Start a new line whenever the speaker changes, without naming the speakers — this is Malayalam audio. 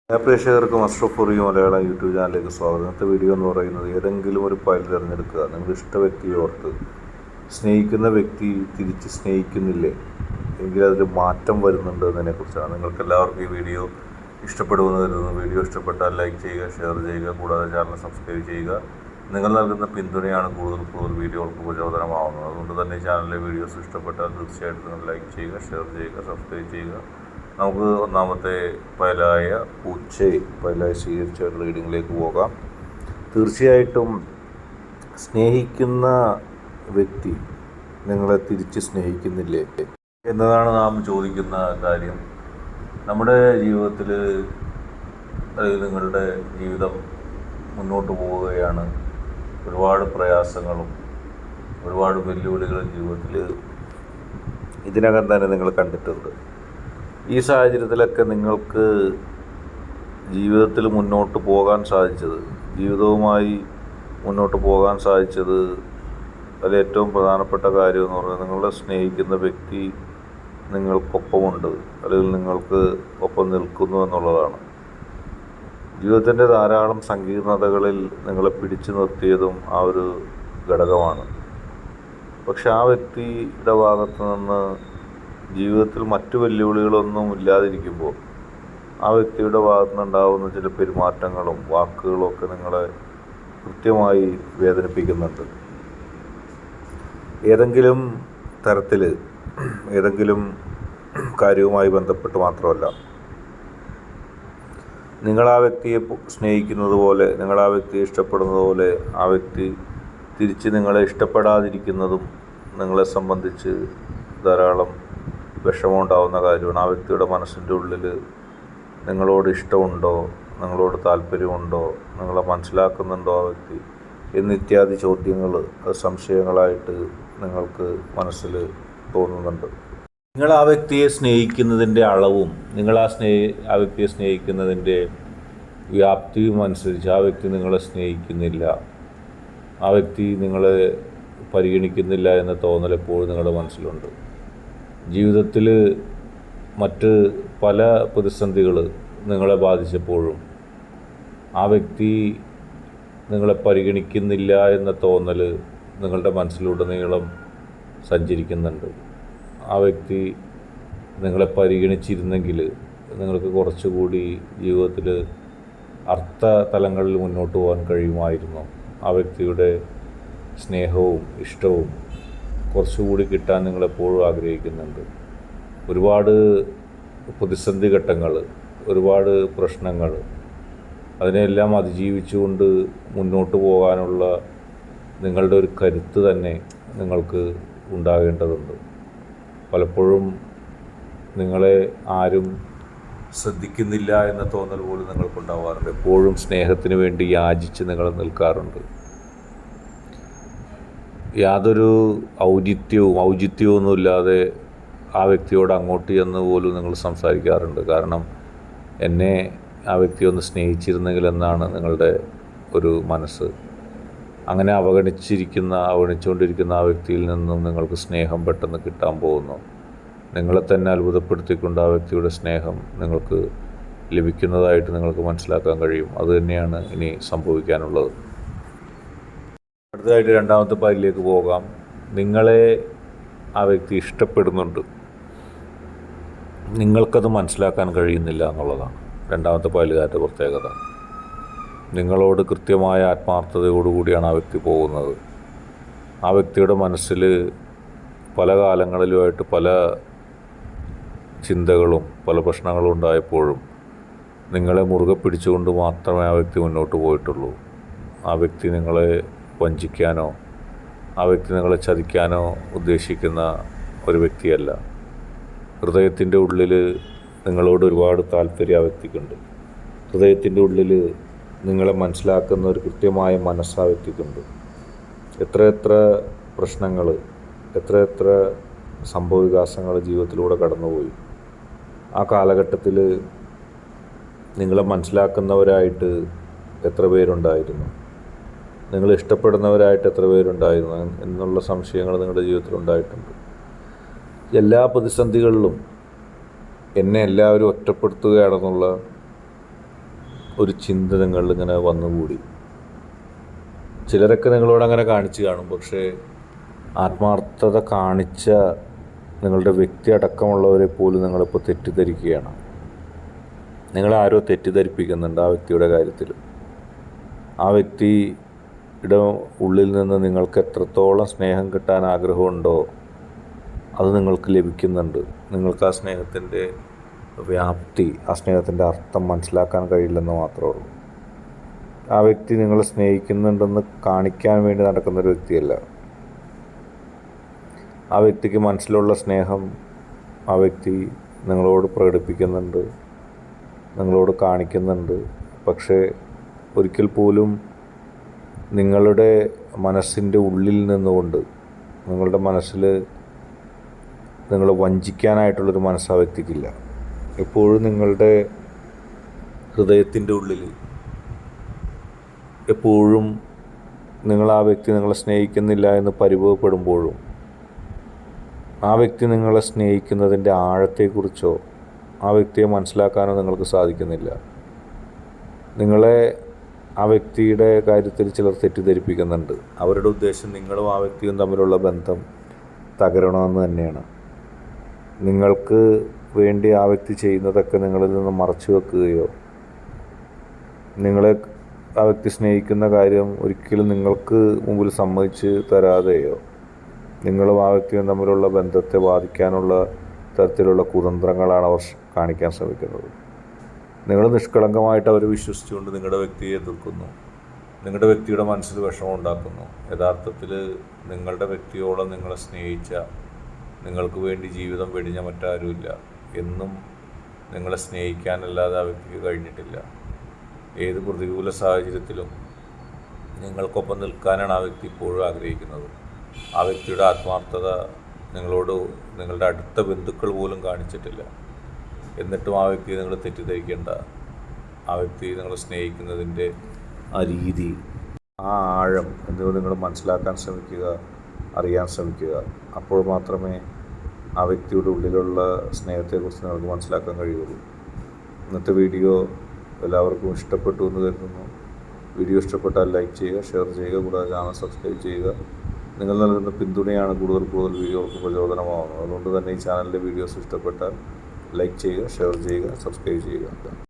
പ്രേക്ഷകർക്ക് muster for you Malayalam YouTube ചാനലിലേക്ക് സ്വാഗതം. ഇന്നത്തെ വീഡിയോ എന്ന് പറയുന്നത് ഏതെങ്കിലും ഒരു ഫയൽ തിരഞ്ഞെടുക്കുക. നിങ്ങളുടെ ഇഷ്ട വ്യക്തിയെ ഓർത്ത് സ്നേഹിക്കുന്ന വ്യക്തി തിരിച്ച് സ്നേഹിക്കുന്നില്ലേ എങ്കിൽ അതിൽ മാറ്റം വരുന്നുണ്ട് എന്നതിനെക്കുറിച്ചാണ്. നിങ്ങൾക്ക് എല്ലാവർക്കും ഈ വീഡിയോ ഇഷ്ടപ്പെടുമെന്ന് കരുതുന്നു. വീഡിയോ ഇഷ്ടപ്പെട്ടാൽ ലൈക്ക് ചെയ്യുക, ഷെയർ ചെയ്യുക, കൂടാതെ ചാനൽ സബ്സ്ക്രൈബ് ചെയ്യുക. നിങ്ങൾ നൽകുന്ന പിന്തുണയാണ് കൂടുതൽ വീഡിയോകൾക്ക് പ്രചോദനമാവുന്നത്. അതുകൊണ്ട് തന്നെ ചാനലിലെ വീഡിയോസ് ഇഷ്ടപ്പെട്ടാൽ തീർച്ചയായിട്ടും നിങ്ങൾ ലൈക്ക് ചെയ്യുക, ഷെയർ ചെയ്യുക, സബ്സ്ക്രൈബ് ചെയ്യുക. നമുക്ക് ഒന്നാമത്തെ ഫയലായ ഫയലായി സ്വീകരിച്ച റീഡിങ്ങിലേക്ക് പോകാം. തീർച്ചയായിട്ടും സ്നേഹിക്കുന്ന വ്യക്തി നിങ്ങളെ തിരിച്ച് സ്നേഹിക്കുന്നില്ലേ എന്നതാണ് നാം ചോദിക്കുന്ന കാര്യം. നമ്മുടെ ജീവിതത്തിൽ അല്ലെങ്കിൽ നിങ്ങളുടെ ജീവിതം മുന്നോട്ട് പോവുകയാണ്. ഒരുപാട് പ്രയാസങ്ങളും ഒരുപാട് വെല്ലുവിളികളും ജീവിതത്തിൽ ഇതിനകം തന്നെ നിങ്ങൾ കണ്ടിട്ടുണ്ട്. ഈ സാഹചര്യത്തിലൊക്കെ നിങ്ങൾക്ക് ജീവിതത്തിൽ മുന്നോട്ട് പോകാൻ സാധിച്ചത്, ജീവിതവുമായി മുന്നോട്ട് പോകാൻ സാധിച്ചത് അതിൽ ഏറ്റവും പ്രധാനപ്പെട്ട കാര്യം എന്ന് പറയുന്നത് നിങ്ങളെ സ്നേഹിക്കുന്ന വ്യക്തി നിങ്ങൾക്കൊപ്പമുണ്ട്, അല്ലെങ്കിൽ നിങ്ങൾക്ക് ഒപ്പം നിൽക്കുന്നു എന്നുള്ളതാണ്. ജീവിതത്തിൻ്റെ ധാരാളം സങ്കീർണതകളിൽ നിങ്ങളെ പിടിച്ചു നിർത്തിയതും ആ ഒരു ഘടകമാണ്. പക്ഷെ ആ വ്യക്തിയുടെ ഭാഗത്തു നിന്ന് ജീവിതത്തിൽ മറ്റു വെല്ലുവിളികളൊന്നും ഇല്ലാതിരിക്കുമ്പോൾ ആ വ്യക്തിയുടെ ഭാഗത്തു നിന്നുണ്ടാകുന്ന ചില പെരുമാറ്റങ്ങളും വാക്കുകളും ഒക്കെ നിങ്ങളെ കൃത്യമായി വേദനിപ്പിക്കുന്നുണ്ട്. ഏതെങ്കിലും തരത്തിൽ ഏതെങ്കിലും കാര്യവുമായി ബന്ധപ്പെട്ട് മാത്രമല്ല, നിങ്ങൾ ആ വ്യക്തിയെ സ്നേഹിക്കുന്നത് പോലെ, നിങ്ങൾ ആ വ്യക്തിയെ ഇഷ്ടപ്പെടുന്നത് പോലെ ആ വ്യക്തി തിരിച്ച് നിങ്ങളെ ഇഷ്ടപ്പെടാതിരിക്കുന്നതും നിങ്ങളെ സംബന്ധിച്ച് ധാരാളം വിഷമമുണ്ടാകുന്ന കാര്യമാണ്. ആ വ്യക്തിയുടെ മനസ്സിൻ്റെ ഉള്ളിൽ നിങ്ങളോട് ഇഷ്ടമുണ്ടോ, നിങ്ങളോട് താല്പര്യമുണ്ടോ, നിങ്ങളെ മനസ്സിലാക്കുന്നുണ്ടോ ആ വ്യക്തി എന്നിത്യാദി ചോദ്യങ്ങൾ, സംശയങ്ങളായിട്ട് നിങ്ങൾക്ക് മനസ്സിൽ തോന്നുന്നുണ്ട്. നിങ്ങൾ ആ വ്യക്തിയെ സ്നേഹിക്കുന്നതിൻ്റെ അളവും നിങ്ങൾ ആ വ്യക്തിയെ സ്നേഹിക്കുന്നതിൻ്റെ വ്യാപ്തിയും അനുസരിച്ച് ആ വ്യക്തി നിങ്ങളെ സ്നേഹിക്കുന്നില്ല, ആ വ്യക്തി നിങ്ങളെ പരിഗണിക്കുന്നില്ല എന്ന തോന്നൽ എപ്പോഴും നിങ്ങളുടെ മനസ്സിലുണ്ട്. ജീവിതത്തിൽ മറ്റ് പല പ്രതിസന്ധികൾ നിങ്ങളെ ബാധിച്ചപ്പോഴും ആ വ്യക്തി നിങ്ങളെ പരിഗണിക്കുന്നില്ല എന്ന തോന്നൽ നിങ്ങളുടെ മനസ്സിലുടനീളം സഞ്ചരിക്കുന്നുണ്ട്. ആ വ്യക്തി നിങ്ങളെ പരിഗണിച്ചിരുന്നെങ്കിൽ നിങ്ങൾക്ക് കുറച്ചുകൂടി ജീവിതത്തിൽ അർത്ഥ തലങ്ങളിൽ മുന്നോട്ട് പോകാൻ കഴിയുമായിരുന്നു. ആ വ്യക്തിയുടെ സ്നേഹവും ഇഷ്ടവും കുറച്ചുകൂടി കിട്ടാൻ നിങ്ങളെപ്പോഴും ആഗ്രഹിക്കുന്നുണ്ട്. ഒരുപാട് പ്രതിസന്ധി ഘട്ടങ്ങൾ, ഒരുപാട് പ്രശ്നങ്ങൾ, അതിനെല്ലാം അതിജീവിച്ചുകൊണ്ട് മുന്നോട്ട് പോകാനുള്ള നിങ്ങളുടെ ഒരു കരുത്ത് തന്നെ നിങ്ങൾക്ക് ഉണ്ടാകേണ്ടതുണ്ട്. പലപ്പോഴും നിങ്ങളെ ആരും ശ്രദ്ധിക്കുന്നില്ല എന്ന തോന്നൽ പോലും നിങ്ങൾക്കുണ്ടാവാറുണ്ട്. എപ്പോഴും സ്നേഹത്തിന് വേണ്ടി യാചിച്ച് നിങ്ങൾ നിൽക്കാറുണ്ട്. യാതൊരു ഔചിത്യവുമൊന്നുമില്ലാതെ ആ വ്യക്തിയോട് അങ്ങോട്ട് ചെന്ന് പോലും നിങ്ങൾ സംസാരിക്കാറുണ്ട്. കാരണം എന്നെ ആ വ്യക്തി ഒന്ന് സ്നേഹിച്ചിരുന്നെങ്കിൽ എന്നാണ് നിങ്ങളുടെ ഒരു മനസ്സ്. അങ്ങനെ അവഗണിച്ചുകൊണ്ടിരിക്കുന്ന ആ വ്യക്തിയിൽ നിന്നും നിങ്ങൾക്ക് സ്നേഹം പെട്ടെന്ന് കിട്ടാൻ പോകുന്നു. നിങ്ങളെ തന്നെ അത്ഭുതപ്പെടുത്തിക്കൊണ്ട് ആ വ്യക്തിയുടെ സ്നേഹം നിങ്ങൾക്ക് ലഭിക്കുന്നതായിട്ട് നിങ്ങൾക്ക് മനസ്സിലാക്കാൻ കഴിയും. അതുതന്നെയാണ് ഇനി സംഭവിക്കാനുള്ളത്. അടുത്തതായിട്ട് രണ്ടാമത്തെ പായിലേക്ക് പോകാം. നിങ്ങളെ ആ വ്യക്തി ഇഷ്ടപ്പെടുന്നുണ്ട്, നിങ്ങൾക്കത് മനസ്സിലാക്കാൻ കഴിയുന്നില്ല എന്നുള്ളതാണ് രണ്ടാമത്തെ പായലുകാരുടെ പ്രത്യേകത. നിങ്ങളോട് കൃത്യമായ ആത്മാർത്ഥതയോടുകൂടിയാണ് ആ വ്യക്തി പോകുന്നത്. ആ വ്യക്തിയുടെ മനസ്സിൽ പല കാലങ്ങളിലുമായിട്ട് പല ചിന്തകളും പല പ്രശ്നങ്ങളും ഉണ്ടായപ്പോഴും നിങ്ങളെ മുറുകെ പിടിച്ചുകൊണ്ട് മാത്രമേ ആ വ്യക്തി മുന്നോട്ട് പോയിട്ടുള്ളൂ. ആ വ്യക്തി നിങ്ങളെ വഞ്ചിക്കാനോ ആ വ്യക്തി നിങ്ങളെ ചതിക്കാനോ ഉദ്ദേശിക്കുന്ന ഒരു വ്യക്തിയല്ല. ഹൃദയത്തിൻ്റെ ഉള്ളിൽ നിങ്ങളോട് ഒരുപാട് താല്പര്യം ആ വ്യക്തിക്കുണ്ട്. ഹൃദയത്തിൻ്റെ ഉള്ളിൽ നിങ്ങളെ മനസ്സിലാക്കുന്ന ഒരു കൃത്യമായ മനസ്സ് ആ വ്യക്തിക്കുണ്ട്. എത്രയെത്ര പ്രശ്നങ്ങൾ, എത്രയെത്ര സംഭവവികാസങ്ങൾ ജീവിതത്തിലൂടെ കടന്നുപോയി. ആ കാലഘട്ടത്തിൽ നിങ്ങളെ മനസ്സിലാക്കുന്നവരായിട്ട് എത്ര പേരുണ്ടായിരുന്നു, നിങ്ങൾ ഇഷ്ടപ്പെടുന്നവരായിട്ട് എത്ര പേരുണ്ടായിരുന്നു എന്നുള്ള സംശയങ്ങൾ നിങ്ങളുടെ ജീവിതത്തിൽ ഉണ്ടായിട്ടുണ്ട്. എല്ലാ പ്രതിസന്ധികളിലും എന്നെ എല്ലാവരും ഒറ്റപ്പെടുത്തുകയാണെന്നുള്ള ഒരു ചിന്ത നിങ്ങളിൽ ഇങ്ങനെ വന്നുകൂടി. ചിലരൊക്കെ നിങ്ങളോട് അങ്ങനെ കാണിച്ചു കാണും. പക്ഷേ ആത്മാർത്ഥത കാണിച്ച നിങ്ങളുടെ വ്യക്തി അടക്കമുള്ളവരെ പോലും നിങ്ങളിപ്പോൾ തെറ്റിദ്ധരിക്കുകയാണ്. നിങ്ങളാരോ തെറ്റിദ്ധരിപ്പിക്കുന്നുണ്ട് ആ വ്യക്തിയുടെ കാര്യത്തിൽ. ആ വ്യക്തിയുടെ ഉള്ളിൽ നിന്ന് നിങ്ങൾക്ക് എത്രത്തോളം സ്നേഹം കിട്ടാൻ ആഗ്രഹമുണ്ടോ അത് നിങ്ങൾക്ക് ലഭിക്കുന്നുണ്ട്. നിങ്ങൾക്ക് ആ സ്നേഹത്തിൻ്റെ വ്യാപ്തി, ആ സ്നേഹത്തിൻ്റെ അർത്ഥം മനസ്സിലാക്കാൻ കഴിയില്ലെന്ന് മാത്രമേ ഉള്ളൂ. ആ വ്യക്തി നിങ്ങളെ സ്നേഹിക്കുന്നുണ്ടെന്ന് കാണിക്കാൻ വേണ്ടി നടക്കുന്നൊരു വ്യക്തിയല്ല. ആ വ്യക്തിക്ക് മനസ്സിലുള്ള സ്നേഹം ആ വ്യക്തി നിങ്ങളോട് പ്രകടിപ്പിക്കുന്നുണ്ട്, നിങ്ങളോട് കാണിക്കുന്നുണ്ട്. പക്ഷേ ഒരിക്കൽ പോലും നിങ്ങളുടെ മനസ്സിൻ്റെ ഉള്ളിൽ നിന്നുകൊണ്ട്, നിങ്ങളുടെ മനസ്സിൽ നിങ്ങളെ വഞ്ചിക്കാനായിട്ടുള്ളൊരു മനസ്സ് ആ വ്യക്തിക്കില്ല. എപ്പോഴും നിങ്ങളുടെ ഹൃദയത്തിൻ്റെ ഉള്ളിൽ എപ്പോഴും നിങ്ങൾ ആ വ്യക്തി നിങ്ങളെ സ്നേഹിക്കുന്നില്ല എന്ന് പരിഭവപ്പെടുമ്പോഴും ആ വ്യക്തി നിങ്ങളെ സ്നേഹിക്കുന്നതിൻ്റെ ആഴത്തെക്കുറിച്ചോ ആ വ്യക്തിയെ മനസ്സിലാക്കാനോ നിങ്ങൾക്ക് സാധിക്കുന്നില്ല. നിങ്ങളെ ആ വ്യക്തിയുടെ കാര്യത്തിൽ ചിലർ തെറ്റിദ്ധരിപ്പിക്കുന്നുണ്ട്. അവരുടെ ഉദ്ദേശം നിങ്ങളും ആ വ്യക്തിയും തമ്മിലുള്ള ബന്ധം തകരണമെന്ന് തന്നെയാണ്. നിങ്ങൾക്ക് വേണ്ടി ആ വ്യക്തി ചെയ്യുന്നതൊക്കെ നിങ്ങളിൽ നിന്ന് മറച്ചു വെക്കുകയോ നിങ്ങളെ ആ വ്യക്തി സ്നേഹിക്കുന്ന കാര്യം ഒരിക്കലും നിങ്ങൾക്ക് മുമ്പിൽ സമ്മതിച്ച് തരാതെയോ നിങ്ങളും ആ വ്യക്തിയും തമ്മിലുള്ള ബന്ധത്തെ ബാധിക്കാനുള്ള തരത്തിലുള്ള കുതന്ത്രങ്ങളാണ് അവർ കാണിക്കാൻ ശ്രമിക്കുന്നത്. നിങ്ങൾ നിഷ്കളങ്കമായിട്ട് അവർ വിശ്വസിച്ചുകൊണ്ട് നിങ്ങളുടെ വ്യക്തിയെ എതിർക്കുന്നു, നിങ്ങളുടെ വ്യക്തിയുടെ മനസ്സിൽ വിഷമം ഉണ്ടാക്കുന്നു. യഥാർത്ഥത്തിൽ നിങ്ങളുടെ വ്യക്തിയോളം നിങ്ങളെ സ്നേഹിച്ച, നിങ്ങൾക്ക് വേണ്ടി ജീവിതം വെടിഞ്ഞ മറ്റാരുമില്ല. എന്നും നിങ്ങളെ സ്നേഹിക്കാനല്ലാതെ ആ വ്യക്തിക്ക് കഴിഞ്ഞിട്ടില്ല. ഏത് പ്രതികൂല സാഹചര്യത്തിലും നിങ്ങൾക്കൊപ്പം നിൽക്കാനാണ് ആ വ്യക്തി ഇപ്പോഴും ആഗ്രഹിക്കുന്നത്. ആ വ്യക്തിയുടെ ആത്മാർത്ഥത നിങ്ങളോട് നിങ്ങളുടെ അടുത്ത ബന്ധുക്കൾ പോലും കാണിച്ചിട്ടില്ല. എന്നിട്ടും ആ വ്യക്തിയെ നിങ്ങൾ തെറ്റിദ്ധരിക്കേണ്ട. ആ വ്യക്തി നിങ്ങളെ സ്നേഹിക്കുന്നതിൻ്റെ ആ രീതി, ആ ആഴം എന്നിവ നിങ്ങൾ മനസ്സിലാക്കാൻ ശ്രമിക്കുക, അറിയാൻ ശ്രമിക്കുക. അപ്പോൾ മാത്രമേ ആ വ്യക്തിയുടെ ഉള്ളിലുള്ള സ്നേഹത്തെക്കുറിച്ച് നിങ്ങൾക്ക് മനസ്സിലാക്കാൻ കഴിയുള്ളൂ. ഇന്നത്തെ വീഡിയോ എല്ലാവർക്കും ഇഷ്ടപ്പെട്ടു എന്ന് കരുതുന്നു. വീഡിയോ ഇഷ്ടപ്പെട്ടാൽ ലൈക്ക് ചെയ്യുക, ഷെയർ ചെയ്യുക, കൂടാതെ ചാനൽ സബ്സ്ക്രൈബ് ചെയ്യുക. നിങ്ങൾ നൽകുന്ന പിന്തുണയാണ് കൂടുതൽ വീഡിയോകൾക്ക് പ്രചോദനമാകുന്നത്. അതുകൊണ്ട് തന്നെ ഈ ചാനലിലെ വീഡിയോസ് ഇഷ്ടപ്പെട്ടാൽ ലൈക്ക് ചെയ്യുക, ഷെയർ ചെയ്യുക, സബ്സ്ക്രൈബ് ചെയ്യുക.